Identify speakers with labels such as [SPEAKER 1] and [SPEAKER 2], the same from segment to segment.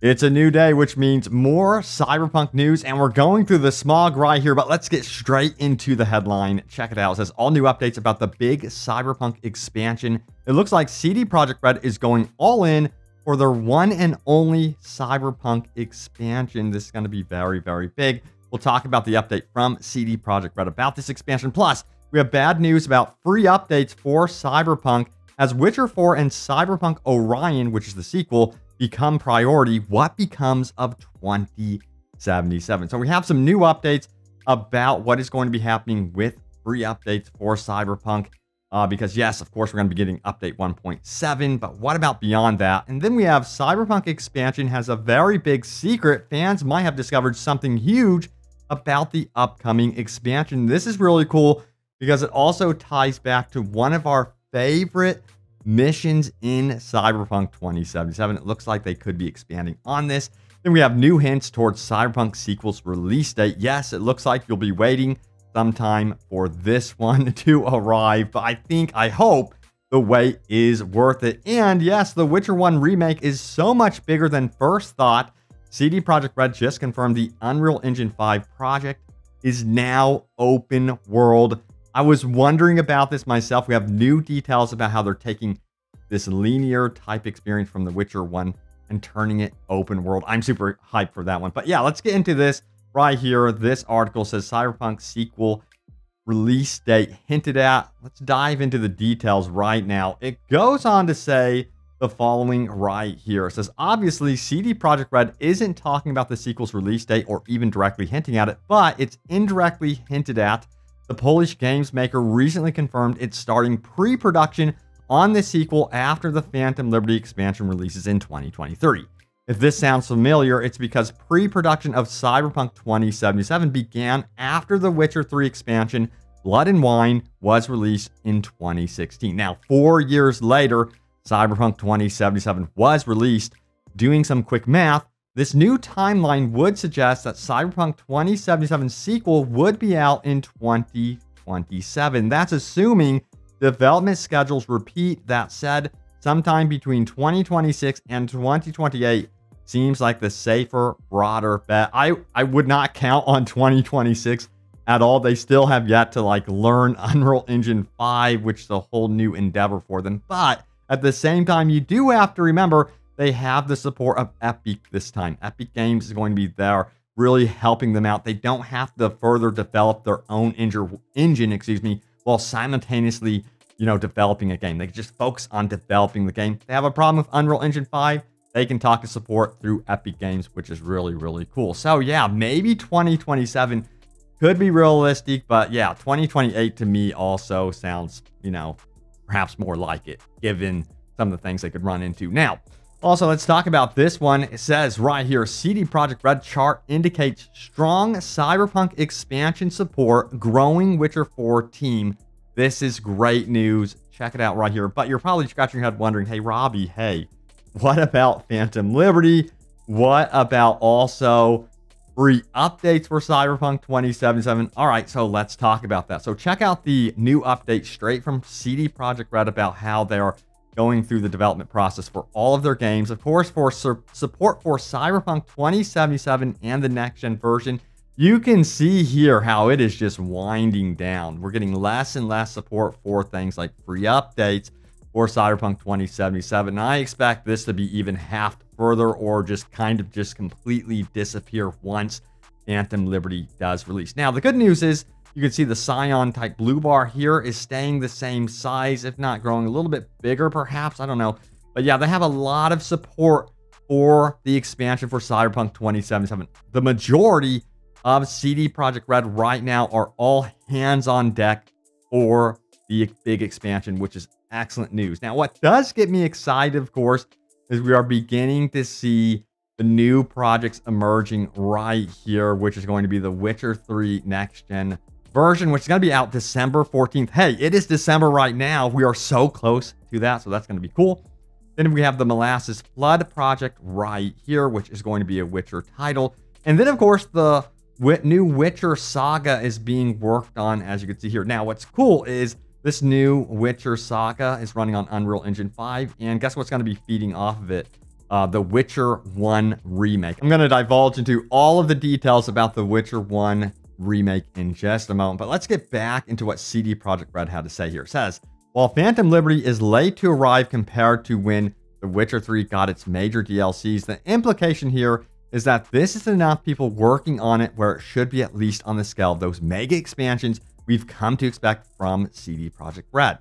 [SPEAKER 1] It's a new day, which means more Cyberpunk news, and we're going through the smog right here, but let's get straight into the headline. Check it out. It says all new updates about the big Cyberpunk expansion. It looks like CD Projekt Red is going all in for their one and only Cyberpunk expansion. This is going to be very, very big. We'll talk about the update from CD Projekt Red about this expansion. Plus, we have bad news about free updates for Cyberpunk as Witcher 4 and Cyberpunk Orion, which is the sequel, become priority. What becomes of 2077? So we have some new updates about what is going to be happening with free updates for Cyberpunk. Because yes, of course, we're going to be getting update 1.7, but what about beyond that? And then we have Cyberpunk expansion has a very big secret. Fans might have discovered something huge about the upcoming expansion. This is really cool because it also ties back to one of our favorite missions in Cyberpunk 2077. It looks like they could be expanding on this. Then we have new hints towards Cyberpunk sequel's release date. Yes, it looks like you'll be waiting sometime for this one to arrive, but I hope the wait is worth it. And yes, the Witcher 1 remake is so much bigger than first thought. CD Projekt Red just confirmed the Unreal Engine 5 project is now open world. I was wondering about this myself. We have new details about how they're taking this linear type experience from The Witcher 1 and turning it open world. I'm super hyped for that one. But yeah, let's get into this right here. This article says Cyberpunk sequel release date hinted at. Let's dive into the details right now. It goes on to say the following right here. It says, obviously, CD Projekt Red isn't talking about the sequel's release date or even directly hinting at it, but it's indirectly hinted at. The Polish games maker recently confirmed it's starting pre-production on the sequel after the Phantom Liberty expansion releases in 2023. If this sounds familiar, it's because pre-production of Cyberpunk 2077 began after the Witcher 3 expansion, Blood and Wine, was released in 2016. Now, 4 years later, Cyberpunk 2077 was released. Doing some quick math, this new timeline would suggest that Cyberpunk 2077 sequel would be out in 2027. That's assuming development schedules repeat. That said, sometime between 2026 and 2028 seems like the safer, broader bet. I would not count on 2026 at all. They still have yet to learn Unreal Engine 5, which is a whole new endeavor for them. But at the same time, you do have to remember they have the support of Epic this time. Epic Games is going to be there really helping them out. They don't have to further develop their own engine, while simultaneously, developing a game. They can just focus on developing the game. They have a problem with Unreal Engine 5. They can talk to support through Epic Games, which is really, really cool. So yeah, maybe 2027 could be realistic, but yeah, 2028 to me also sounds, perhaps more like it, given some of the things they could run into. Now, also, let's talk about this one. It says right here, CD Projekt Red chart indicates strong Cyberpunk expansion support, growing Witcher 4 team. This is great news. Check it out right here. But you're probably scratching your head wondering, hey, Robbie, hey, what about Phantom Liberty? What about also free updates for Cyberpunk 2077? All right, so let's talk about that. So check out the new update straight from CD Projekt Red about how they are going through the development process for all of their games. Of course, for support for Cyberpunk 2077 and the next-gen version, you can see here how it is just winding down. We're getting less and less support for things like free updates for Cyberpunk 2077. And I expect this to be even halved further or just completely disappear once Phantom Liberty does release. Now, the good news is you can see the Scion type blue bar here is staying the same size, if not growing a little bit bigger, perhaps. I don't know. But yeah, they have a lot of support for the expansion for Cyberpunk 2077. The majority of CD Projekt Red right now are all hands on deck for the big expansion, which is excellent news. Now, what does get me excited, of course, is we are beginning to see the new projects emerging right here, which is going to be the Witcher 3 next-gen version, which is going to be out December 14th. Hey, it is December right now. We are so close to that, so that's going to be cool. Then we have the Molasses Flood project right here, which is going to be a Witcher title. And then, of course, the new Witcher saga is being worked on, as you can see here. Now, what's cool is this new Witcher saga is running on Unreal Engine 5, and guess what's going to be feeding off of it? The Witcher 1 remake. I'm going to divulge into all of the details about The Witcher 1 remake in just a moment, but let's get back into what CD Projekt Red had to say here. It says, while Phantom Liberty is late to arrive compared to when The Witcher 3 got its major DLCs, the implication here is that this is enough people working on it where it should be at least on the scale of those mega expansions we've come to expect from CD Projekt Red.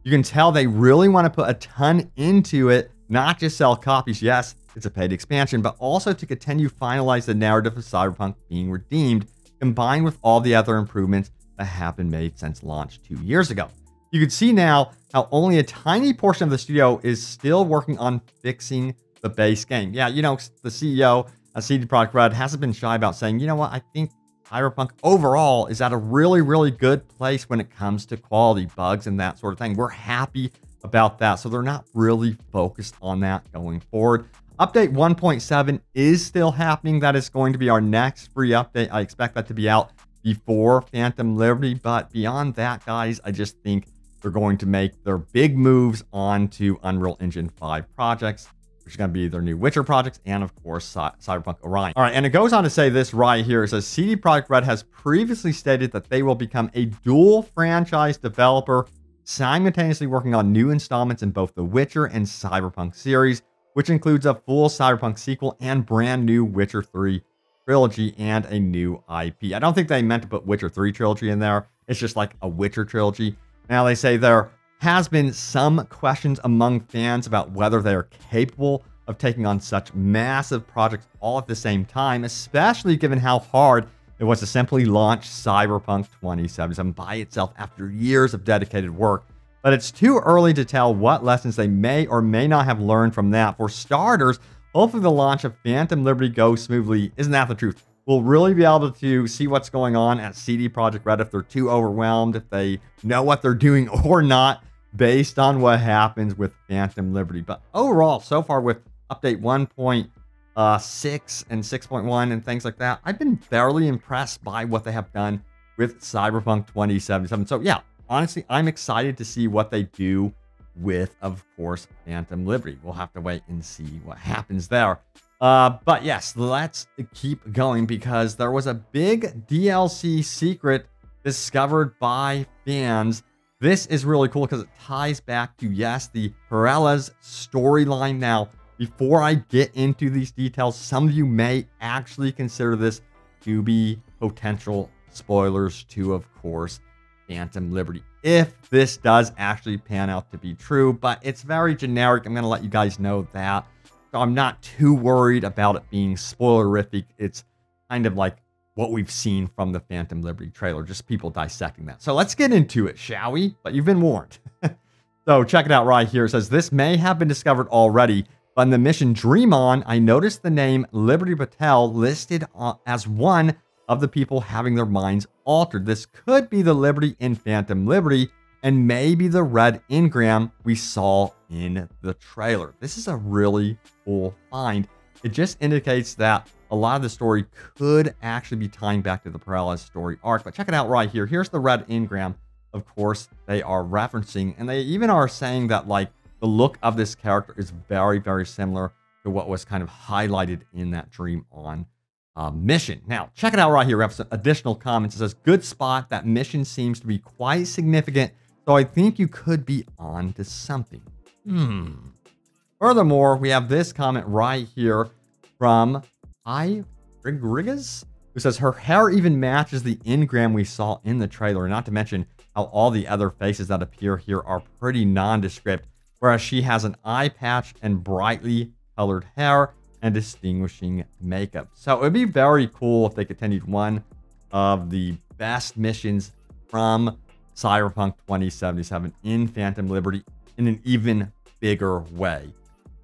[SPEAKER 1] You can tell they really want to put a ton into it, not just sell copies. Yes, it's a paid expansion, but also to continue finalize the narrative of Cyberpunk being redeemed, combined with all the other improvements that have been made since launch 2 years ago. You can see now how only a tiny portion of the studio is still working on fixing the base game. Yeah, you know, the CEO of CD Projekt Red hasn't been shy about saying, you know what, I think Cyberpunk overall is at a really, really good place when it comes to quality, bugs, and that sort of thing. We're happy about that. So they're not really focused on that going forward. Update 1.7 is still happening. That is going to be our next free update. I expect that to be out before Phantom Liberty. But beyond that, guys, I just think they're going to make their big moves onto Unreal Engine 5 projects, which is going to be their new Witcher projects, and of course, Cyberpunk Orion. All right, and it goes on to say this right here. It says, CD Projekt Red has previously stated that they will become a dual franchise developer, simultaneously working on new installments in both the Witcher and Cyberpunk series, which includes a full Cyberpunk sequel and brand new Witcher 3 trilogy and a new IP. I don't think they meant to put Witcher 3 trilogy in there. It's just like a Witcher trilogy. Now, they say there has been some questions among fans about whether they are capable of taking on such massive projects all at the same time, especially given how hard it was to simply launch Cyberpunk 2077 by itself after years of dedicated work. But it's too early to tell what lessons they may or may not have learned from that. For starters, hopefully the launch of Phantom Liberty goes smoothly. Isn't that the truth? We'll really be able to see what's going on at CD Projekt Red if they're too overwhelmed, if they know what they're doing or not, based on what happens with Phantom Liberty. But overall, so far with update 1.6 and 6.1 and things like that, I've been fairly impressed by what they have done with Cyberpunk 2077. So yeah, honestly, I'm excited to see what they do with, of course, Phantom Liberty. We'll have to wait and see what happens there. But yes, let's keep going because there was a big DLC secret discovered by fans. This is really cool because it ties back to, yes, the Perelez storyline. Now, before I get into these details, some of you may actually consider this to be potential spoilers to, of course, Phantom Liberty, if this does actually pan out to be true. But it's very generic. I'm going to let you guys know that. So I'm not too worried about it being spoilerific. It's kind of like what we've seen from the Phantom Liberty trailer, just people dissecting that. So let's get into it, shall we? But you've been warned. So check it out right here. It says, this may have been discovered already, but in the mission Dream On, I noticed the name Liberty Patel listed as one of the people having their minds altered. This could be the Liberty in Phantom Liberty, and maybe the red engram we saw in the trailer. This is a really cool find. It just indicates that a lot of the story could actually be tying back to the Perelez story arc. But check it out right here. Here's the red engram, of course, they are referencing. And they even are saying that, like, the look of this character is very, very similar to what was kind of highlighted in that Dream On mission. Now, check it out right here. We have some additional comments. It says, good spot. That mission seems to be quite significant. So I think you could be on to something. Furthermore, we have this comment right here from Rodriguez, who says her hair even matches the engram we saw in the trailer. Not to mention how all the other faces that appear here are pretty nondescript, whereas she has an eye patch and brightly colored hair and distinguishing makeup. So it would be very cool if they continued one of the best missions from Cyberpunk 2077 in Phantom Liberty in an even bigger way.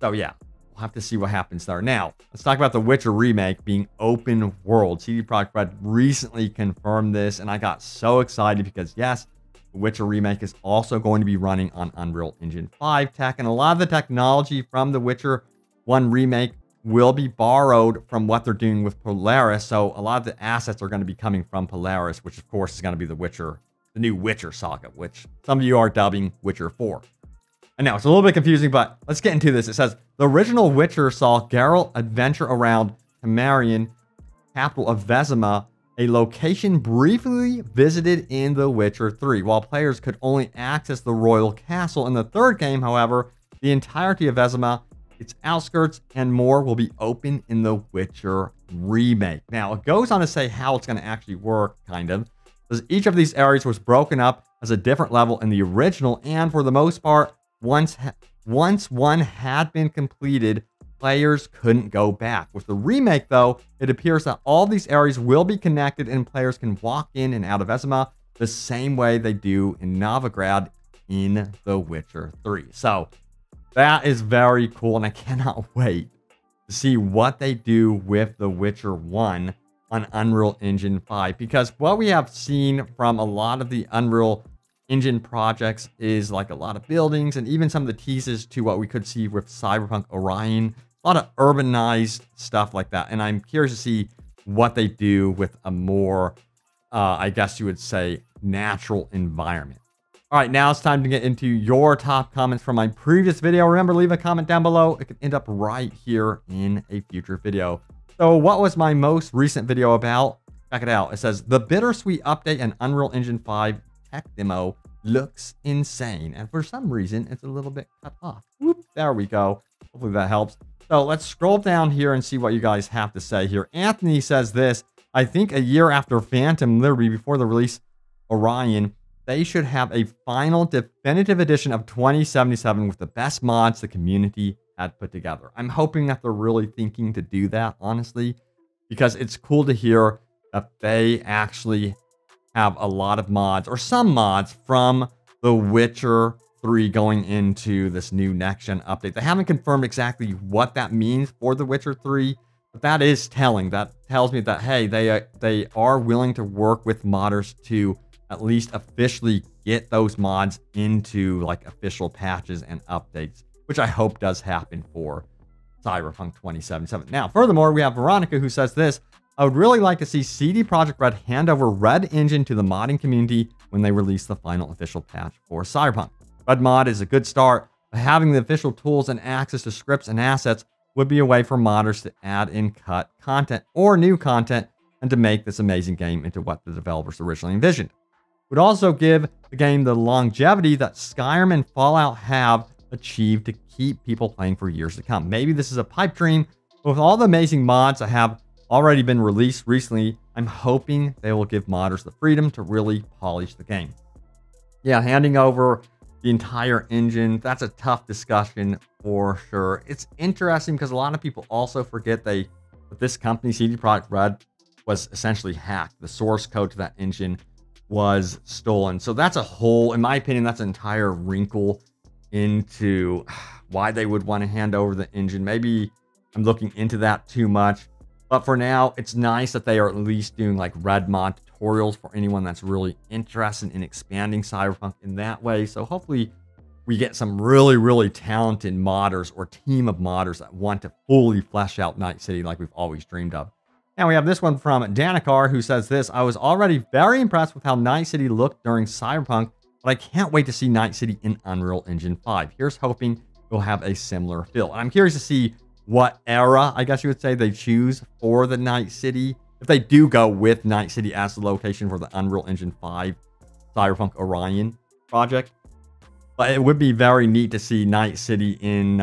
[SPEAKER 1] So yeah, we'll have to see what happens there. Now, let's talk about the Witcher remake being open world. CD Projekt Red recently confirmed this, and I got so excited because yes, the Witcher remake is also going to be running on Unreal Engine 5 tech, and a lot of the technology from the Witcher 1 remake will be borrowed from what they're doing with Polaris. So a lot of the assets are going to be coming from Polaris, which of course is going to be the new Witcher saga, which some of you are dubbing Witcher 4. I know it's a little bit confusing, but let's get into this. It says the original Witcher saw Geralt adventure around Temerian, capital of Vezima, a location briefly visited in The Witcher 3. While players could only access the royal castle in the third game, however, the entirety of Vezima, its outskirts, and more will be open in The Witcher remake. Now, it goes on to say how it's going to actually work, kind of. Because each of these areas was broken up as a different level in the original, and for the most part, once one had been completed, players couldn't go back. With the remake, though, it appears that all these areas will be connected and players can walk in and out of Vezima the same way they do in Novigrad in The Witcher 3. So, that is very cool, and I cannot wait to see what they do with The Witcher 1 on Unreal Engine 5. Because what we have seen from a lot of the Unreal Engine projects is like a lot of buildings and even some of the teases to what we could see with Cyberpunk Orion. A lot of urbanized stuff like that. And I'm curious to see what they do with a more, I guess you would say, natural environment. All right, now it's time to get into your top comments from my previous video. Remember, leave a comment down below. It could end up right here in a future video. So what was my most recent video about? Check it out. It says, the bittersweet update and Unreal Engine 5 tech demo looks insane. And for some reason, it's a little bit cut off. Whoop, there we go. Hopefully that helps. So let's scroll down here and see what you guys have to say here. Anthony says this, I think a year after Phantom Liberty, before the release Orion, they should have a final definitive edition of 2077 with the best mods the community had put together. I'm hoping that they're really thinking to do that, honestly, because it's cool to hear that they actually have a lot of mods, or some mods, from The Witcher 3 going into this new next-gen update. They haven't confirmed exactly what that means for The Witcher 3, but that is telling. That tells me that, hey, they are willing to work with modders to at least officially get those mods into like official patches and updates, which I hope does happen for Cyberpunk 2077. Now, furthermore, we have Veronica who says this, I would really like to see CD Projekt Red hand over Red Engine to the modding community when they release the final official patch for Cyberpunk. Red Mod is a good start, but having the official tools and access to scripts and assets would be a way for modders to add and cut content or new content and to make this amazing game into what the developers originally envisioned. Would also give the game the longevity that Skyrim and Fallout have achieved to keep people playing for years to come. Maybe this is a pipe dream, but with all the amazing mods that have already been released recently, I'm hoping they will give modders the freedom to really polish the game. Yeah, handing over the entire engine, that's a tough discussion for sure. It's interesting because a lot of people also forget that this company, CD Projekt Red, was essentially hacked. The source code to that engine was stolen. So that's a whole, in my opinion, that's an entire wrinkle into why they would want to hand over the engine. Maybe I'm looking into that too much. But for now, it's nice that they are at least doing like Red Mod tutorials for anyone that's really interested in expanding Cyberpunk in that way. So hopefully we get some really, really talented modders or team of modders that want to fully flesh out Night City like we've always dreamed of. And we have this one from Danikar who says this, I was already very impressed with how Night City looked during Cyberpunk, but I can't wait to see Night City in Unreal Engine 5. Here's hoping we'll have a similar feel. And I'm curious to see what era, I guess you would say, they choose for the Night City. If they do go with Night City as the location for the Unreal Engine 5 Cyberpunk Orion project. But it would be very neat to see Night City in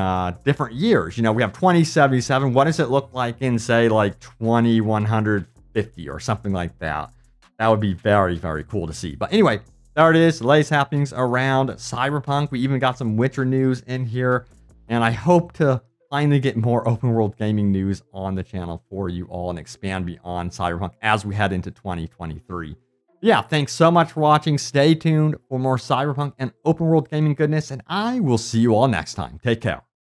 [SPEAKER 1] different years. You know, we have 2077. What does it look like in, say, like 2150 or something like that? That would be very, very cool to see. But anyway, there it is. The latest happenings around Cyberpunk. We even got some Witcher news in here. And I hope to finally get more open world gaming news on the channel for you all and expand beyond Cyberpunk as we head into 2023. Yeah, thanks so much for watching. Stay tuned for more Cyberpunk and open world gaming goodness, and I will see you all next time. Take care.